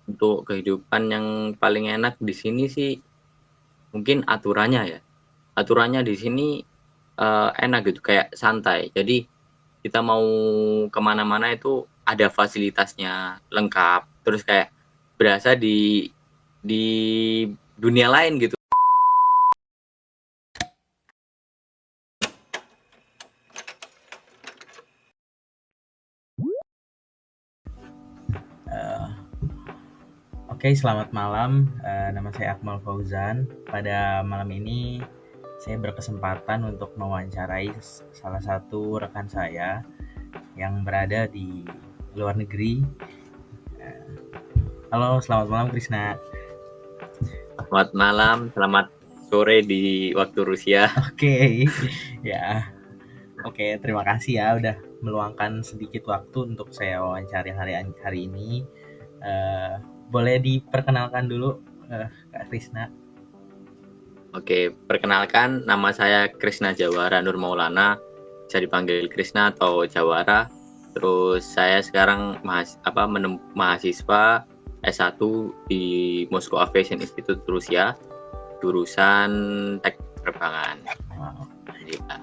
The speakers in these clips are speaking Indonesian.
Untuk kehidupan yang paling enak di sini sih mungkin aturannya ya. Aturannya di sini, enak gitu, kayak santai. Jadi kita mau kemana mana itu ada fasilitasnya lengkap, terus kayak berasa di dunia lain gitu. Eh, Oke, selamat malam. Nama saya Akmal Fauzan. Pada malam ini saya berkesempatan untuk mewawancarai salah satu rekan saya yang berada di luar negeri. Halo, selamat malam Krisna. Selamat malam, selamat sore di waktu Rusia. Oke, ya, oke. Terima kasih ya udah meluangkan sedikit waktu untuk saya wawancari hari ini. Eh, Boleh diperkenalkan dulu, Kak Krisna? Oke, perkenalkan nama saya Krisna Jawara Nur Maulana, bisa dipanggil Krisna atau Jawara. Terus saya sekarang mahasiswa S1 di Moscow Aviation Institute Rusia, jurusan teknik penerbangan. Wow, Gila.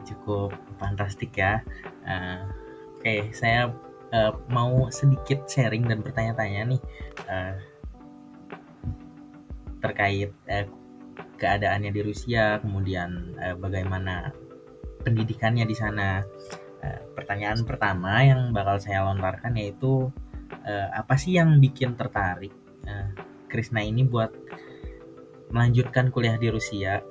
cukup fantastik ya. Eh, Oke, saya mau sedikit sharing dan bertanya-tanya nih eh, terkait keadaannya di Rusia, kemudian bagaimana pendidikannya di sana. Pertanyaan pertama yang bakal saya lontarkan yaitu apa sih yang bikin tertarik eh, Krisna ini buat melanjutkan kuliah di Rusia?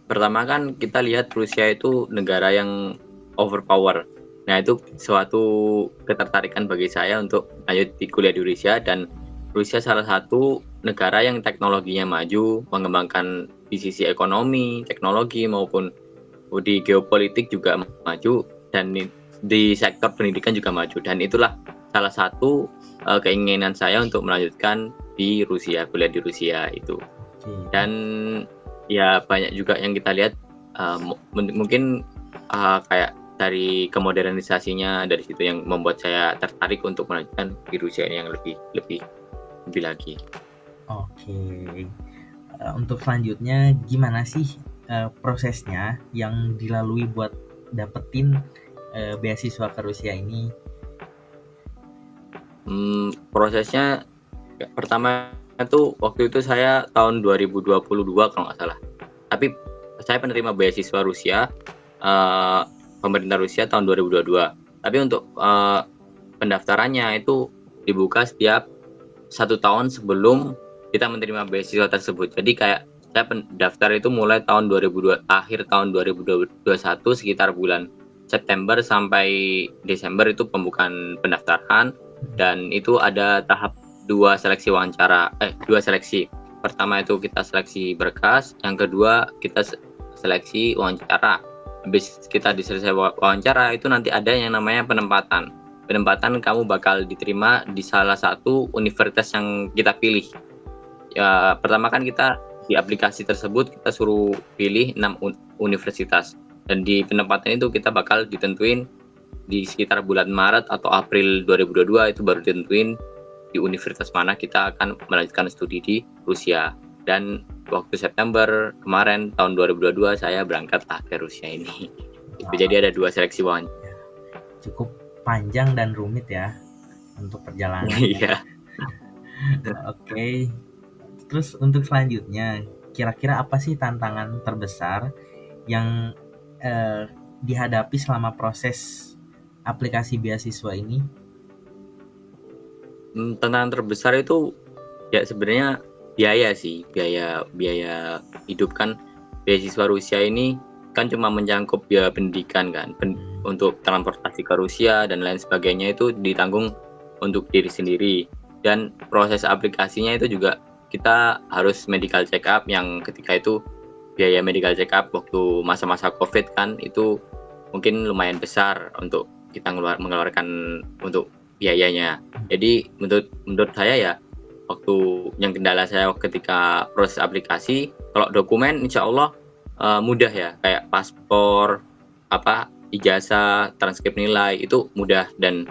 Pertama kan kita lihat Rusia itu negara yang overpower. Nah, itu suatu ketertarikan bagi saya untuk lanjut di kuliah di Rusia, dan Rusia salah satu negara yang teknologinya maju, mengembangkan di sisi ekonomi, teknologi maupun di geopolitik juga maju, dan di sektor pendidikan juga maju, dan itulah salah satu keinginan saya untuk melanjutkan di Rusia, kuliah di Rusia itu. Oke, Dan ya banyak juga yang kita lihat, mungkin kayak dari kemodernisasinya, dari situ yang membuat saya tertarik untuk melanjutkan di Rusia ini yang lebih lebih lebih lagi. oke. Untuk selanjutnya gimana sih prosesnya yang dilalui buat dapetin beasiswa ke Rusia ini? Prosesnya pertama itu waktu itu saya tahun 2022 kalau nggak salah. Tapi saya penerima beasiswa Rusia, eee, pemerintah Rusia tahun 2022. Tapi untuk, pendaftarannya itu dibuka setiap 1 tahun sebelum kita menerima beasiswa tersebut. Jadi kayak saya pendaftar itu mulai akhir tahun 2021 sekitar bulan September sampai Desember itu pembukaan pendaftaran, dan itu ada tahap 2 seleksi. Pertama itu kita seleksi berkas, yang kedua kita seleksi wawancara. Habis kita diselesai wawancara itu nanti ada yang namanya penempatan. Penempatan kamu bakal diterima di salah satu universitas yang kita pilih. Ya, pertama kan kita di aplikasi tersebut kita suruh pilih 6 universitas, dan di penempatan itu kita bakal ditentuin di sekitar bulan Maret atau April 2022 itu baru ditentuin di universitas mana kita akan melanjutkan studi di Rusia. Dan waktu September kemarin tahun 2022 saya berangkatlah ke Rusia ini. Itu Wah, jadi ada 2 seleksi wawancara. ya, cukup panjang dan rumit ya untuk perjalanannya. Iya. Oke, terus untuk selanjutnya, kira-kira apa sih tantangan terbesar yang dihadapi selama proses aplikasi beasiswa ini? Tantangan terbesar itu ya sebenarnya biaya sih, biaya biaya hidup kan. Beasiswa Rusia ini kan cuma mencangkup biaya pendidikan kan, untuk transportasi ke Rusia dan lain sebagainya itu ditanggung untuk diri sendiri. Dan proses aplikasinya itu juga kita harus medical check up, yang ketika itu biaya medical check up waktu masa-masa Covid kan itu mungkin lumayan besar untuk kita mengeluarkan untuk biayanya. Jadi menurut saya ya, waktu yang kendala saya ketika proses aplikasi, kalau dokumen insya Allah mudah ya, kayak paspor, apa ijazah, transkrip nilai itu mudah dan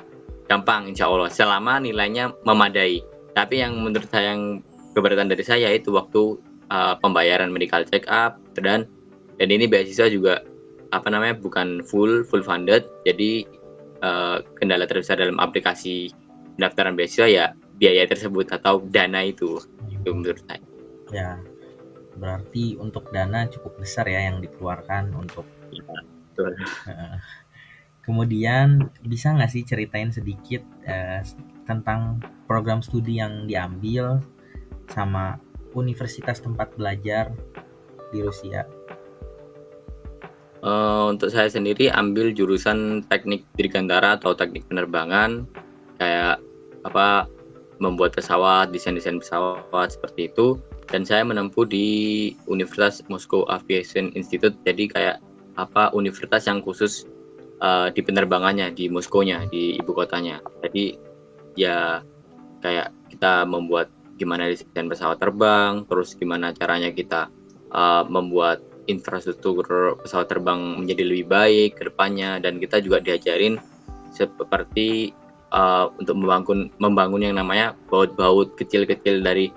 gampang insya Allah selama nilainya memadai. Tapi yang menurut saya yang keberatan dari saya itu waktu pembayaran medical check up dan ini beasiswa juga bukan full funded, jadi kendala terbesar dalam aplikasi pendaftaran beasiswa ya biaya tersebut atau dana itu menurut saya. Ya, berarti untuk dana cukup besar ya yang dikeluarkan untuk. Ya, betul. Kemudian bisa nggak sih ceritain sedikit tentang program studi yang diambil sama universitas tempat belajar di Rusia? Untuk saya sendiri ambil jurusan teknik dirgantara atau teknik penerbangan, kayak membuat pesawat, desain pesawat seperti itu. Dan saya menempuh di Universitas Moscow Aviation Institute, jadi kayak universitas yang khusus di penerbangannya di Moskow-nya, di ibu kotanya. Jadi ya kayak kita membuat gimana desain pesawat terbang, terus gimana caranya kita membuat infrastruktur pesawat terbang menjadi lebih baik ke depannya, dan kita juga diajarin seperti untuk membangun yang namanya baut-baut kecil-kecil dari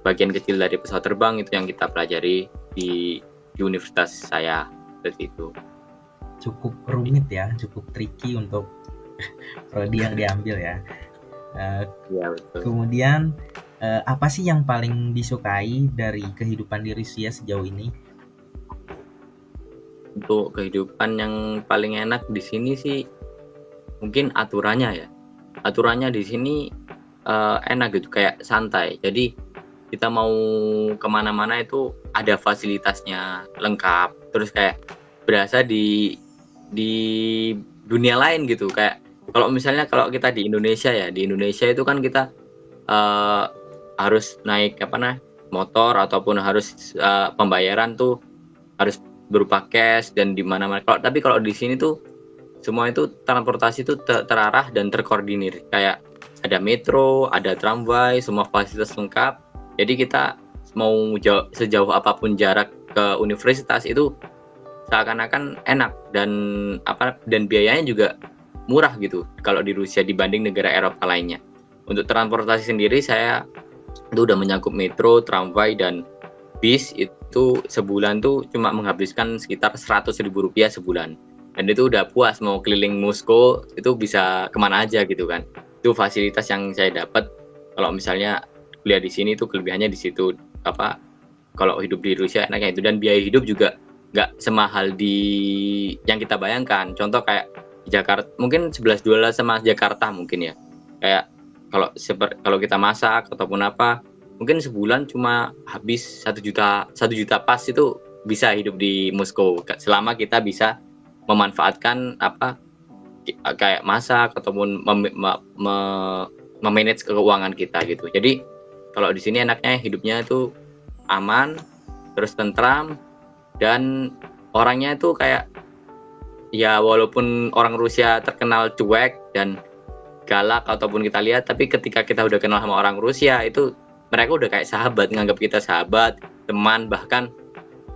bagian kecil dari pesawat terbang, itu yang kita pelajari di universitas saya seperti itu. Cukup rumit ya, cukup tricky untuk prodi yang diambil ya. Ya, betul. Kemudian apa sih yang paling disukai dari kehidupan di Rusia sejauh ini? Untuk kehidupan yang paling enak di sini sih mungkin aturannya ya. Aturannya di sini enak gitu, kayak santai. Jadi kita mau kemana-mana itu ada fasilitasnya lengkap. Terus kayak berasa di dunia lain gitu. Kayak kalau kita di Indonesia ya, di Indonesia itu kan kita harus naik motor ataupun harus pembayaran tuh harus berupa cash dan di mana-mana. Tapi kalau di sini tuh semua itu transportasi itu terarah dan terkoordinir. Kayak ada metro, ada tramway, semua fasilitas lengkap. Jadi kita mau sejauh apapun jarak ke universitas itu seakan-akan enak dan biayanya juga murah gitu kalau di Rusia dibanding negara Eropa lainnya. Untuk transportasi sendiri saya itu udah menyangkut metro, tramway dan bis, itu sebulan tuh cuma menghabiskan sekitar 100.000 rupiah sebulan. Dan itu udah puas mau keliling Moskow itu bisa kemana aja gitu kan. Itu fasilitas yang saya dapat. Kalau misalnya kuliah di sini tuh kelebihannya di situ. Kalau hidup di Rusia enaknya itu, dan biaya hidup juga nggak semahal di yang kita bayangkan. Contoh kayak Jakarta mungkin 11-12 sama Jakarta mungkin ya. Kayak kalau kita masak ataupun mungkin sebulan cuma habis 1 juta pas itu bisa hidup di Moskow selama kita bisa memanfaatkan kayak masak ataupun memanage keuangan kita gitu. Jadi kalau di sini enaknya hidupnya itu aman, terus tentram, dan orangnya itu kayak ya walaupun orang Rusia terkenal cuek dan galak ataupun kita lihat, tapi ketika kita udah kenal sama orang Rusia itu mereka udah kayak sahabat, nganggap kita sahabat, teman, bahkan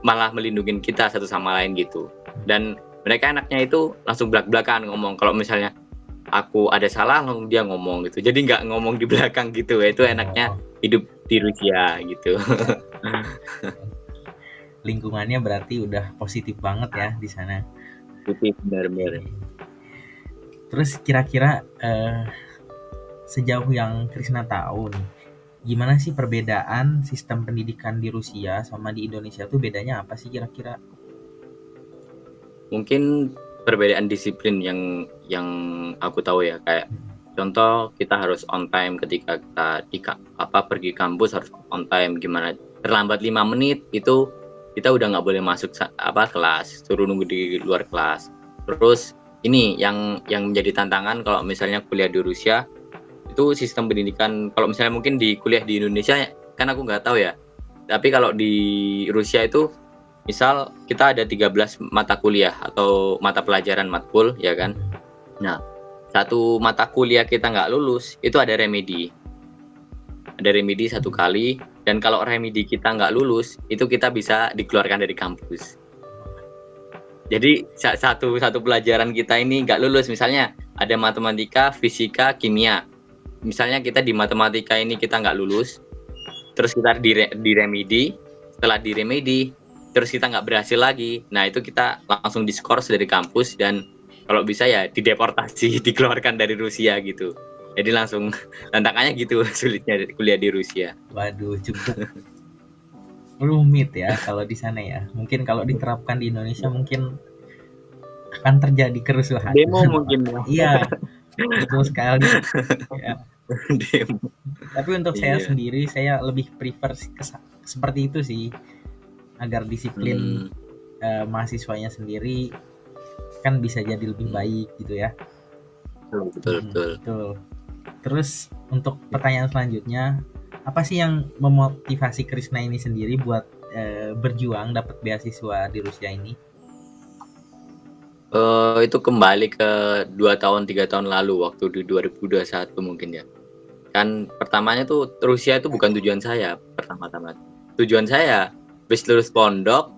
malah melindungi kita satu sama lain gitu. Dan mereka enaknya itu langsung belak-belakan ngomong. Kalau misalnya aku ada salah langsung dia ngomong gitu, jadi nggak ngomong di belakang gitu. Itu enaknya hidup di Rusia gitu. Lingkungannya berarti udah positif banget ya di sana. Positif, benar-benar. Terus kira-kira sejauh yang Krisna tahu nih, gimana sih perbedaan sistem pendidikan di Rusia sama di Indonesia tuh bedanya apa sih kira-kira? Mungkin perbedaan disiplin yang aku tahu ya, kayak contoh kita harus on time ketika kita pergi kampus, harus on time. Gimana terlambat 5 menit itu kita udah nggak boleh masuk kelas, suruh nunggu di luar kelas. Terus ini yang menjadi tantangan kalau misalnya kuliah di Rusia itu sistem pendidikan. Kalau misalnya mungkin di kuliah di Indonesia kan aku nggak tahu ya, tapi kalau di Rusia itu misal kita ada 13 mata kuliah atau mata pelajaran matkul ya kan. Nah, satu mata kuliah kita nggak lulus itu ada remedi 1 kali, dan kalau remedi kita nggak lulus itu kita bisa dikeluarkan dari kampus. Jadi satu pelajaran kita ini nggak lulus, misalnya ada matematika, fisika, kimia. Misalnya kita di matematika ini kita nggak lulus, terus kita di remedi, setelah di remedi, terus kita nggak berhasil lagi. Nah itu kita langsung diskors dari kampus dan kalau bisa ya dideportasi, dikeluarkan dari Rusia gitu. Jadi langsung tantangannya gitu sulitnya kuliah di Rusia. Waduh, cukup rumit ya kalau di sana ya. Mungkin kalau diterapkan di Indonesia mungkin akan terjadi kerusuhan. Demo mungkin ya. Iya, betul sekali. Ya. Demo. Tapi untuk saya Iya. sendiri, saya lebih prefer seperti itu sih, agar disiplin mahasiswanya sendiri kan bisa jadi lebih baik gitu ya. Betul. Terus untuk pertanyaan selanjutnya, apa sih yang memotivasi Krisna ini sendiri buat berjuang dapat beasiswa di Rusia ini? Itu kembali ke 2-3 tahun lalu waktu di 2021 mungkin ya. Kan pertamanya tuh Rusia itu bukan tujuan saya pertama-tama. Tujuan saya habis lulus pondok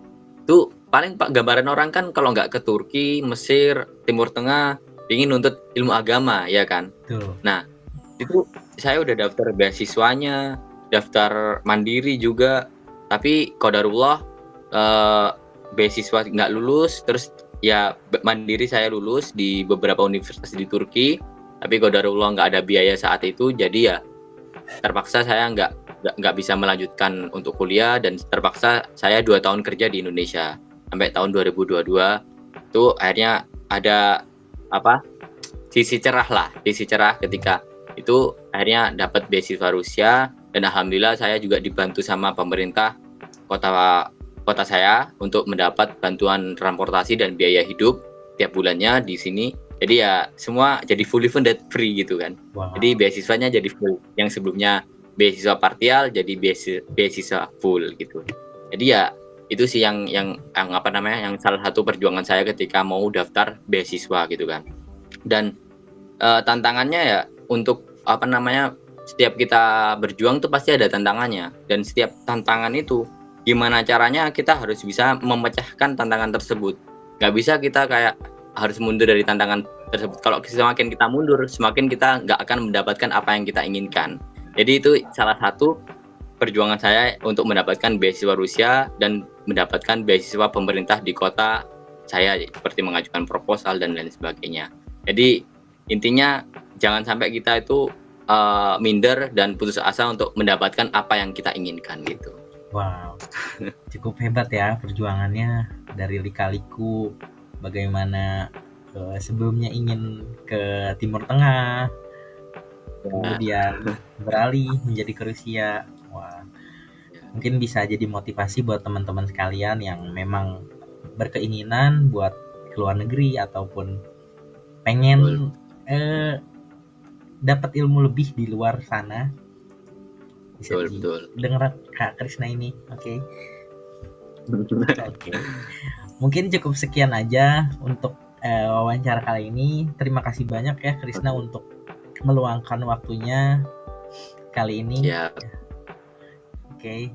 tuh paling pak gambaran orang kan kalau nggak ke Turki, Mesir, Timur Tengah ingin nuntut ilmu agama ya kan. Tuh. Nah itu saya udah daftar beasiswanya, daftar mandiri juga, tapi qadarullah beasiswa nggak lulus, terus ya mandiri saya lulus di beberapa universitas di Turki, tapi qadarullah nggak ada biaya saat itu, jadi ya terpaksa saya nggak bisa melanjutkan untuk kuliah dan terpaksa saya 2 tahun kerja di Indonesia sampai tahun 2022 itu akhirnya ada sisi cerah ketika itu akhirnya dapat beasiswa Rusia dan alhamdulillah saya juga dibantu sama pemerintah kota saya untuk mendapat bantuan transportasi dan biaya hidup tiap bulannya di sini. Jadi ya semua jadi fully funded, free gitu kan. Wow. Jadi beasiswanya jadi full. Yang sebelumnya beasiswa parsial jadi beasiswa full gitu. Jadi ya itu sih yang salah satu perjuangan saya ketika mau daftar beasiswa gitu kan. Dan tantangannya ya untuk setiap kita berjuang tuh pasti ada tantangannya, dan setiap tantangan itu gimana caranya kita harus bisa memecahkan tantangan tersebut. Nggak bisa kita kayak harus mundur dari tantangan tersebut. Kalau semakin kita mundur, semakin kita nggak akan mendapatkan apa yang kita inginkan. Jadi itu salah satu perjuangan saya untuk mendapatkan beasiswa Rusia dan mendapatkan beasiswa pemerintah di kota saya, seperti mengajukan proposal dan lain sebagainya. Jadi intinya jangan sampai kita itu minder dan putus asa untuk mendapatkan apa yang kita inginkan gitu. Wow, cukup hebat ya perjuangannya dari lika-liku, bagaimana sebelumnya ingin ke Timur Tengah, kemudian beralih menjadi ke Rusia. Wah, mungkin bisa jadi motivasi buat teman-teman sekalian yang memang berkeinginan buat ke luar negeri ataupun pengen dapat ilmu lebih di luar sana. Bisa betul. dengar Kak Krisna ini, oke. Mungkin cukup sekian aja untuk wawancara kali ini. Terima kasih banyak ya Krisna untuk meluangkan waktunya kali ini. Siap. Oke,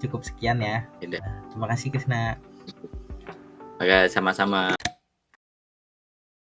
cukup sekian ya. Terima kasih Krisna. Oke, sama-sama.